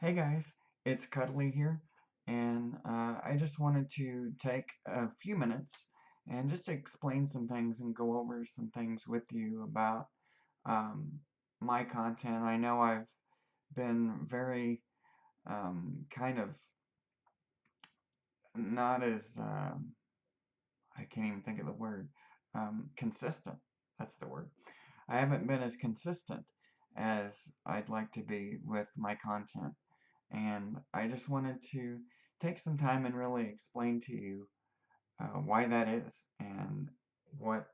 Hey guys, it's Cuddly here, and I just wanted to take a few minutes and just explain some things and go over some things with you about um, my content. I know I've been very kind of not as, I can't even think of the word, consistent. That's the word. I haven't been as consistent as I'd like to be with my content. And I just wanted to take some time and really explain to you why that is and what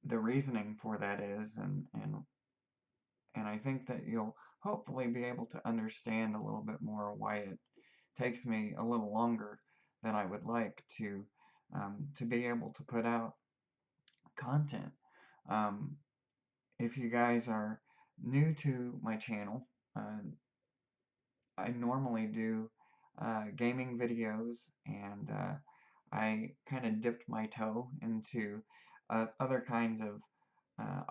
the reasoning for that is, and I think that you'll hopefully be able to understand a little bit more why it takes me a little longer than I would like to be able to put out content. Um, if you guys are new to my channel, I normally do gaming videos, and I kind of dipped my toe into other kinds of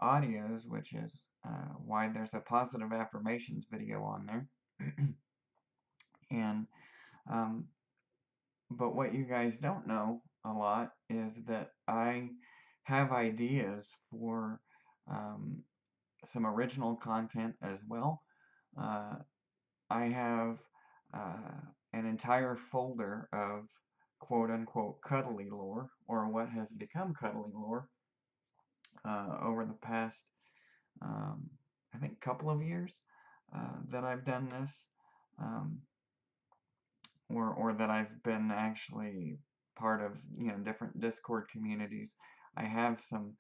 audios, which is why there's a positive affirmations video on there. And um, but what you guys don't know a lot is that I have ideas for um, some original content as well. Uh, I have uh, an entire folder of quote unquote cuddly lore, or what has become cuddly lore, over the past, um, I think, couple of years that I've done this, um, or that I've been actually part of, different Discord communities. I have some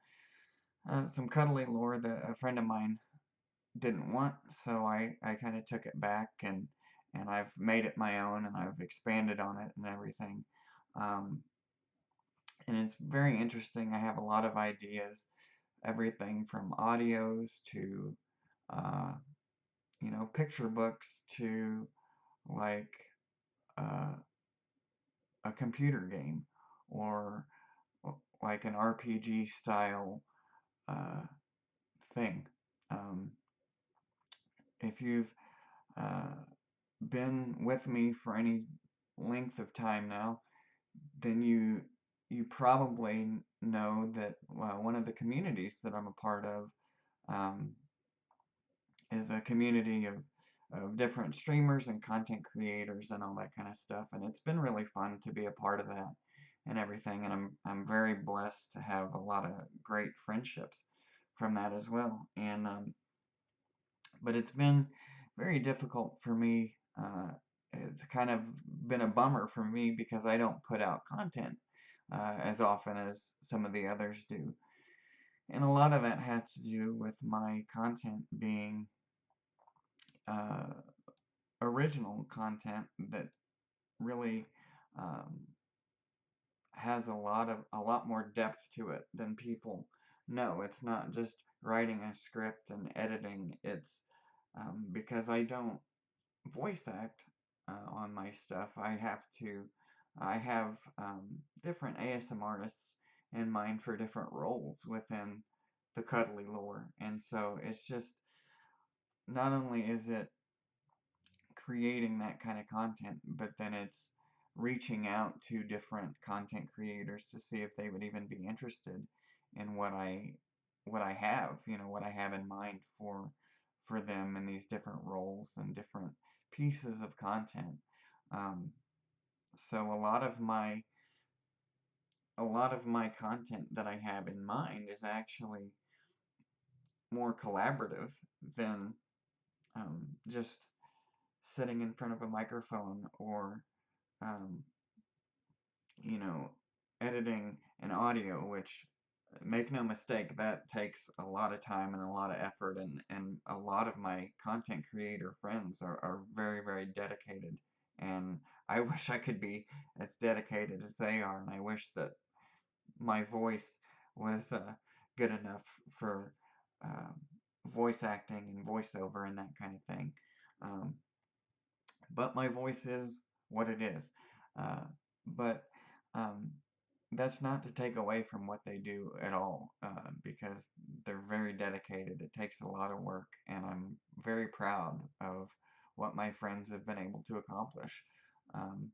cuddly lore that a friend of mine didn't want, so I kind of took it back and I've made it my own and I've expanded on it and everything. Um, and it's very interesting. I have a lot of ideas, everything from audios to, uh, picture books to like uh, a computer game or like an RPG style uh, thing. Um, if you've uh, been with me for any length of time now, then you probably know that one of the communities that I'm a part of um, is a community of different streamers and content creators and all that kind of stuff, and it's been really fun to be a part of that and everything, and I'm very blessed to have a lot of great friendships from that as well. And but it's been very difficult for me. It's kind of been a bummer for me because I don't put out content as often as some of the others do. And a lot of that has to do with my content being uh, original content that really um, has a lot more depth to it than people know. It's not just writing a script and editing. It's because I don't voice act on my stuff. I have different ASM artists in mind for different roles within the Cuddly lore. And so it's just, not only is it creating that kind of content, but then it's reaching out to different content creators to see if they would even be interested in what I have, what I have in mind for them in these different roles and different pieces of content. Um, so a lot of my content that I have in mind is actually more collaborative than just sitting in front of a microphone or um, you know, editing an audio, which, make no mistake, that takes a lot of time and a lot of effort, and a lot of my content creator friends are very, very dedicated. And I wish I could be as dedicated as they are, and I wish that my voice was good enough for uh, voice acting and voiceover and that kind of thing. Um, but my voice is what it is. Uh, but um, that's not to take away from what they do at all, because they're very dedicated. It takes a lot of work, and I'm very proud of what my friends have been able to accomplish. Um,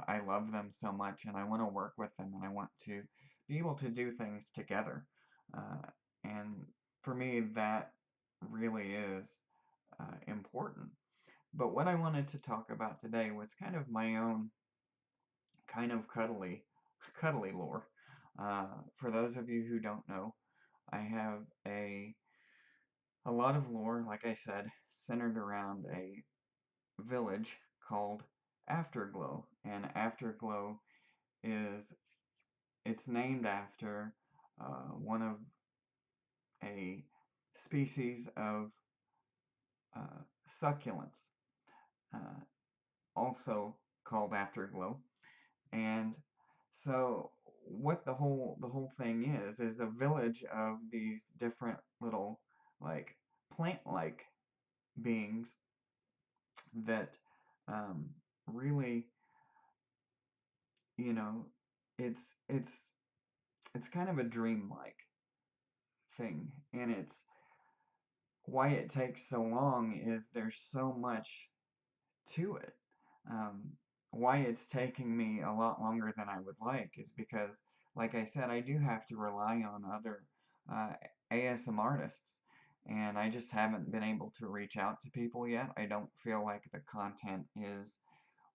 I love them so much, and I want to work with them, and I want to be able to do things together. Uh, and for me, that really is important. But what I wanted to talk about today was kind of my own kind of cuddly lore. For those of you who don't know, I have a lot of lore, like I said, centered around a village called Afterglow, and Afterglow is it's named after one of a species of uh, succulents, uh, also called Afterglow. And so what the whole thing is a village of these different little like plant-like beings that um, really, you know, it's it's it's kind of a dream-like thing, and it's why it takes so long is there's so much to it. Um, why it's taking me a lot longer than I would like is because, like I said, I do have to rely on other uh, ASM artists, and I just haven't been able to reach out to people yet. I don't feel like the content is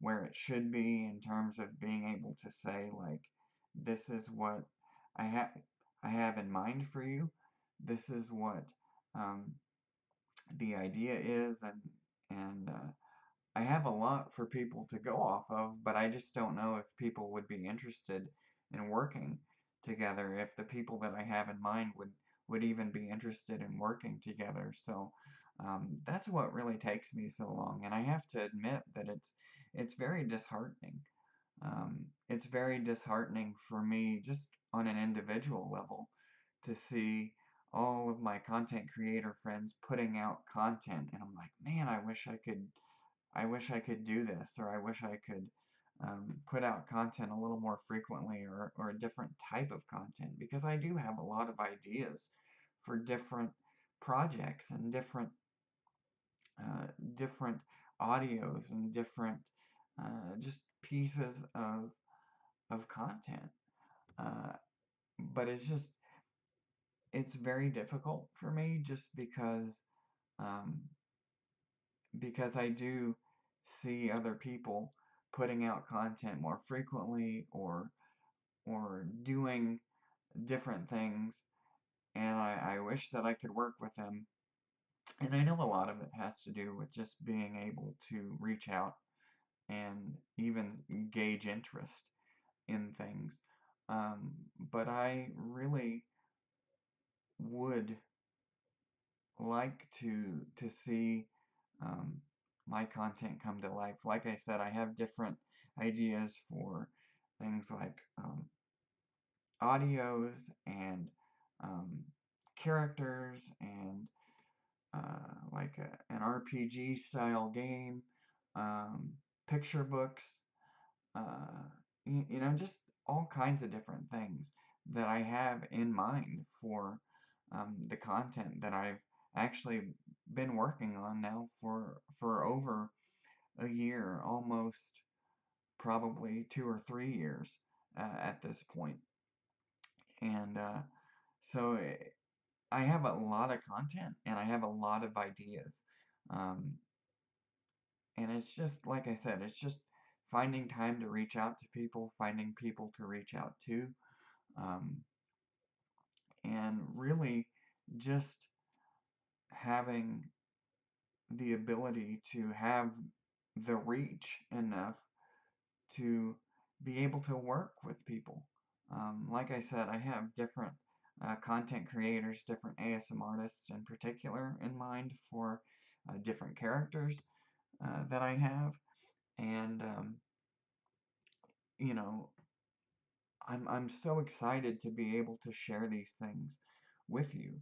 where it should be in terms of being able to say, like, this is what I have I have in mind for you. This is what um, the idea is, and I have a lot for people to go off of, but I just don't know if people would be interested in working together, if the people that I have in mind would even be interested in working together. So that's what really takes me so long, and I have to admit that it's very disheartening. It's very disheartening for me just on an individual level to see all of my content creator friends putting out content, and I'm like, man, I wish I could do this, or I wish I could put out content a little more frequently, or a different type of content, because I do have a lot of ideas for different projects and different audios and different just pieces of content. Uh, but it's very difficult for me just um, because I do see other people putting out content more frequently, or doing different things, and I wish that I could work with them. And I know a lot of it has to do with just being able to reach out and even gauge interest in things. But I really would like to see um, my content come to life. Like I said, I have different ideas for things like audios and um, characters and like an RPG style game, um, picture books, just all kinds of different things that I have in mind for the content that I've actually been working on now for over a year, almost probably 2 or 3 years at this point. And so I have a lot of content, and I have a lot of ideas. Um, and it's just, like I said, it's just finding time to reach out to people, finding people to reach out to, um, and really just having the ability to have the reach enough to be able to work with people. Like I said, I have different content creators, different ASM artists in particular in mind for different characters that I have. And, you know, I'm so excited to be able to share these things with you,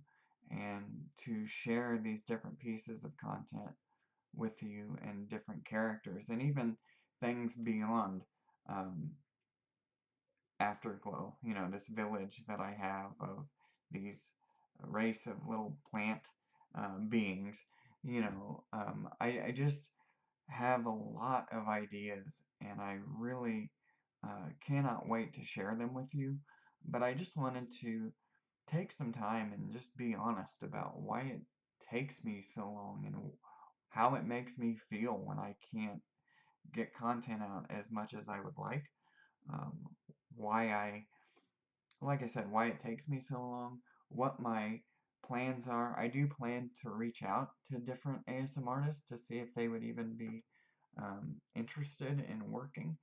and to share these different pieces of content with you, and different characters, and even things beyond um, Afterglow. This village that I have of these race of little plant beings I just have a lot of ideas, and I really cannot wait to share them with you. But I just wanted to take some time and just be honest about why it takes me so long and how it makes me feel when I can't get content out as much as I would like. Um, why I like I said, why it takes me so long, what my plans are. I do plan to reach out to different ASM artists to see if they would even be interested in working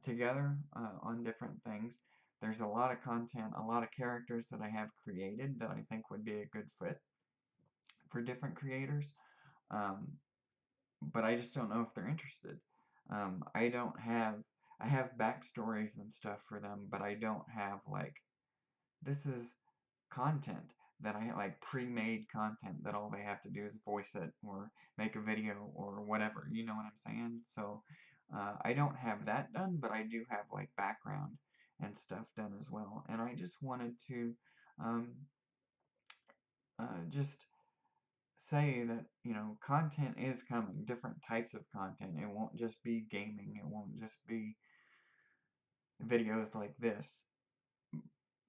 together on different things. There's a lot of content, a lot of characters that I have created that I think would be a good fit for different creators, um, but I just don't know if they're interested. I don't have, I have backstories and stuff for them, but I don't have like, this is content that I like pre-made content that all they have to do is voice it or make a video or whatever. You know what I'm saying? So I don't have that done, but I do have like background and stuff done as well. And I just wanted to um, just say that content is coming, different types of content. It won't just be gaming. It won't just be videos like this.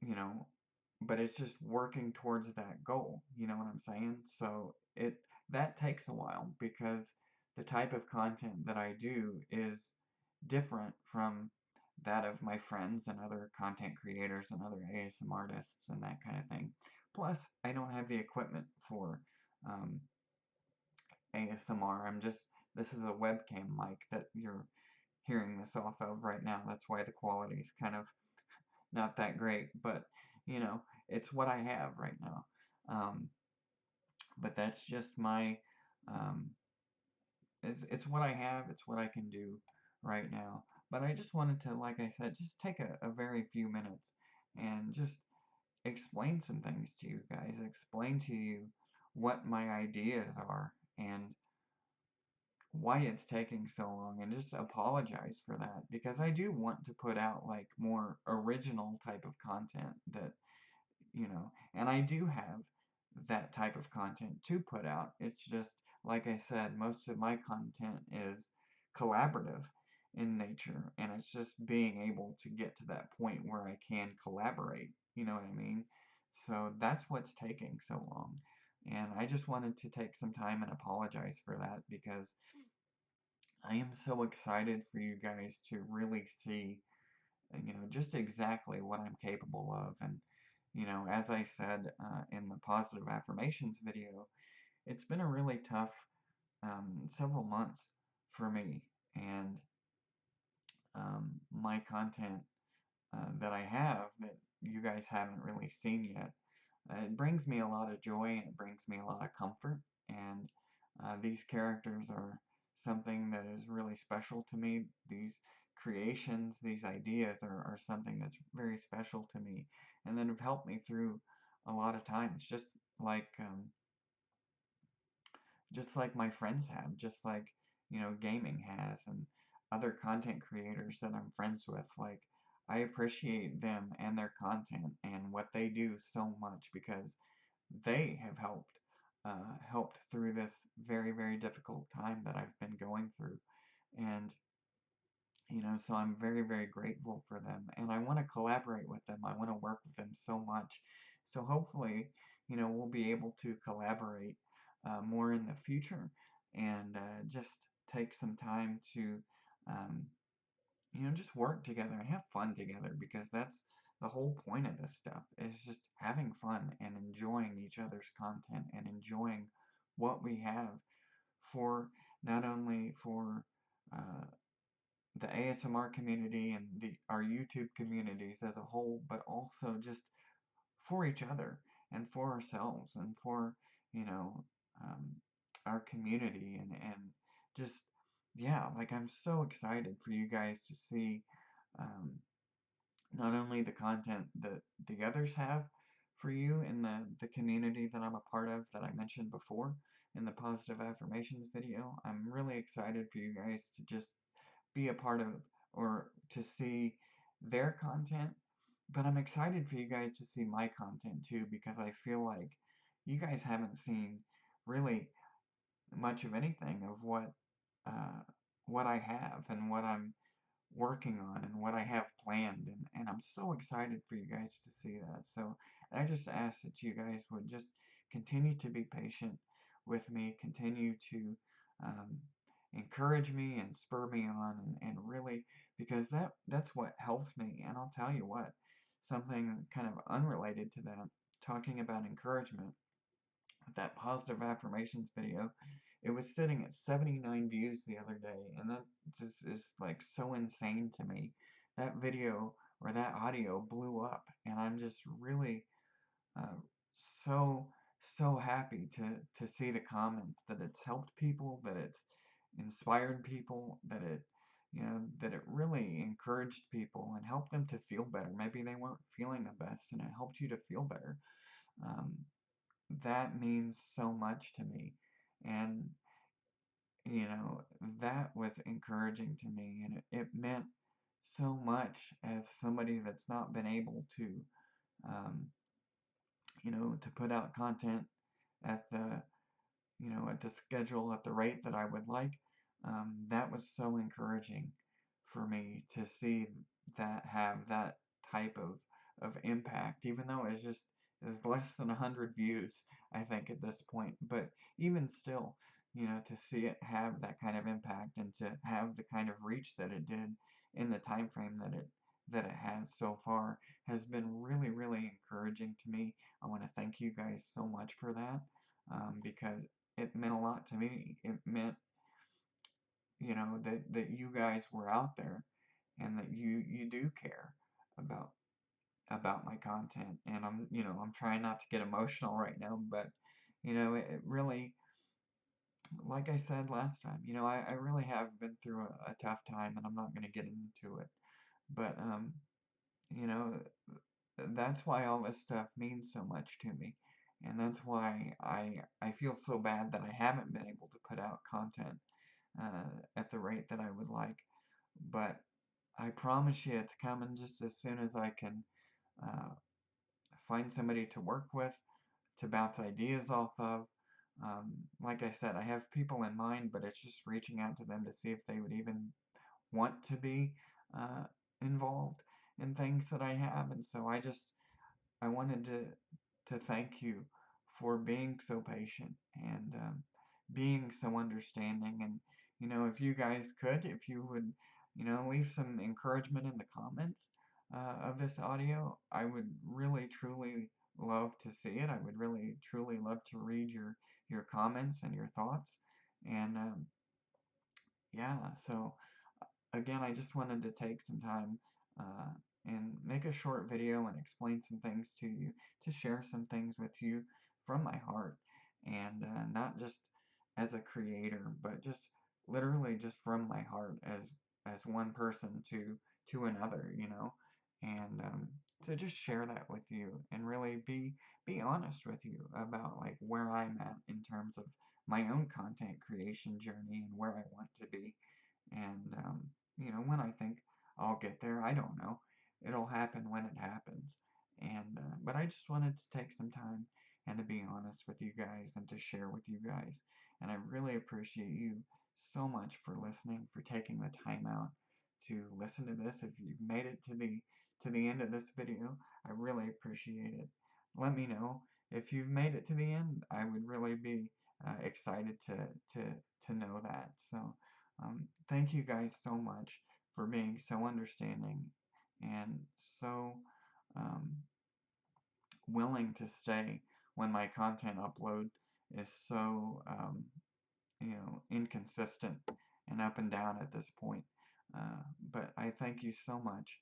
you know, but it's just working towards that goal, you know what I'm saying? So that takes a while because the type of content that I do is different from that of my friends and other content creators and other ASM artists and that kind of thing. Plus, I don't have the equipment for um, ASMR. This is a webcam mic that you're hearing this off of right now. That's why the quality is kind of not that great, but it's what I have right now. Um, but that's just my, um, it's what I have, it's what I can do right now. But I just wanted to, like I said, just take a very few minutes and just explain some things to you guys, explain to you what my ideas are and why it's taking so long, and just apologize for that because I do want to put out like more original type of content that and I do have that type of content to put out. It's just, like I said, most of my content is collaborative in nature, and it's just being able to get to that point where I can collaborate. You know what I mean? So that's what's taking so long. And I just wanted to take some time and apologize for that because I am so excited for you guys to really see just exactly what I'm capable of. And, as I said in the positive affirmations video, it's been a really tough several months for me. And my content that I have that you guys haven't really seen yet, it brings me a lot of joy and it brings me a lot of comfort. And these characters are something that is really special to me. These creations, these ideas are something that's very special to me and that have helped me through a lot of times, like just like my friends have, just like, gaming has, and other content creators that I'm friends with. Like, I appreciate them and their content and what they do so much because they have helped through this very, very difficult time that I've been going through. And so I'm very, very grateful for them, and I want to collaborate with them. I want to work with them so much. So hopefully, we'll be able to collaborate more in the future and just take some time to, um, just work together and have fun together because that's the whole point of this stuff is just having fun and enjoying each other's content and enjoying what we have for not only for uh, the ASMR community and our YouTube communities as a whole, but also just for each other and for ourselves and for, you know, um, our community and just, yeah, like I'm so excited for you guys to see um, not only the content that the others have for you in the community that I'm a part of that I mentioned before in the positive affirmations video. I'm really excited for you guys to just be a part of or to see their content, but I'm excited for you guys to see my content too because I feel like you guys haven't seen really much of anything of uh, what I have and what I'm working on and what I have planned, and I'm so excited for you guys to see that. So I just ask that you guys would just continue to be patient with me, continue to um, encourage me and spur me on, and really, because that's what helps me. And I'll tell you what, something kind of unrelated to that, talking about encouragement, with that positive affirmations video, it was sitting at 79 views the other day, and that just is like so insane to me. That video or that audio blew up, and I'm just really uh, so so happy to see the comments, that it's helped people, that it's inspired people, that it, that it really encouraged people and helped them to feel better. Maybe they weren't feeling the best, and it helped you to feel better. Um, that means so much to me. And, that was encouraging to me. And it meant so much as somebody that's not been able to, um, to put out content at the at the schedule, at the rate that I would like. That was so encouraging for me to see that have that type of impact, even though it's just is less than 100 views, I think, at this point. But even still, to see it have that kind of impact and to have the kind of reach that it did in the time frame that it has so far has been really, really encouraging to me. I want to thank you guys so much for that, because it meant a lot to me. It meant, that you guys were out there and that you do care about my content. And I'm trying not to get emotional right now, but it really, like I said last time, I really have been through a tough time, and I'm not going to get into it. But you know, that's why all this stuff means so much to me. And that's why I feel so bad that I haven't been able to put out content at the rate that I would like. But I promise you it's coming just as soon as I can uh, find somebody to work with, to bounce ideas off of. Like I said, I have people in mind, but it's just reaching out to them to see if they would even want to be uh, involved in things that I have. And so I wanted to thank you for being so patient and being so understanding. And if you guys could, if you would, leave some encouragement in the comments of this audio, I would really truly love to see it. I would really truly love to read your comments and your thoughts. And yeah, so again, I just wanted to take some time uh, and make a short video and explain some things to you, to share some things with you from my heart, and not just as a creator, but just literally just from my heart as one person to another, and to just share that with you and really be honest with you about like where I'm at in terms of my own content creation journey and where I want to be. And, when I think I'll get there, I don't know. It'll happen when it happens. And, but I just wanted to take some time and to be honest with you guys and to share with you guys. And I really appreciate you so much for listening, for taking the time out to listen to this. If you've made it to the end of this video, I really appreciate it. Let me know if you've made it to the end. I would really be excited to to know that. So thank you guys so much for being so understanding and so um, willing to stay when my content upload is so inconsistent and up and down at this point. But I thank you so much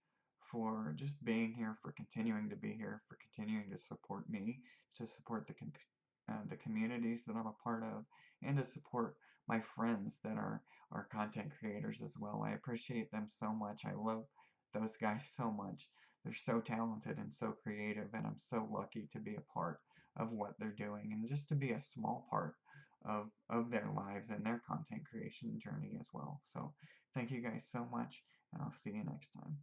for just being here, for continuing to be here, for continuing to support me, to support the communities that I'm a part of, and to support my friends that are content creators as well. I appreciate them so much. I love those guys so much. They're so talented and so creative, and I'm so lucky to be a part of what they're doing and just to be a small part of their lives and their content creation journey as well. So thank you guys so much, and I'll see you next time.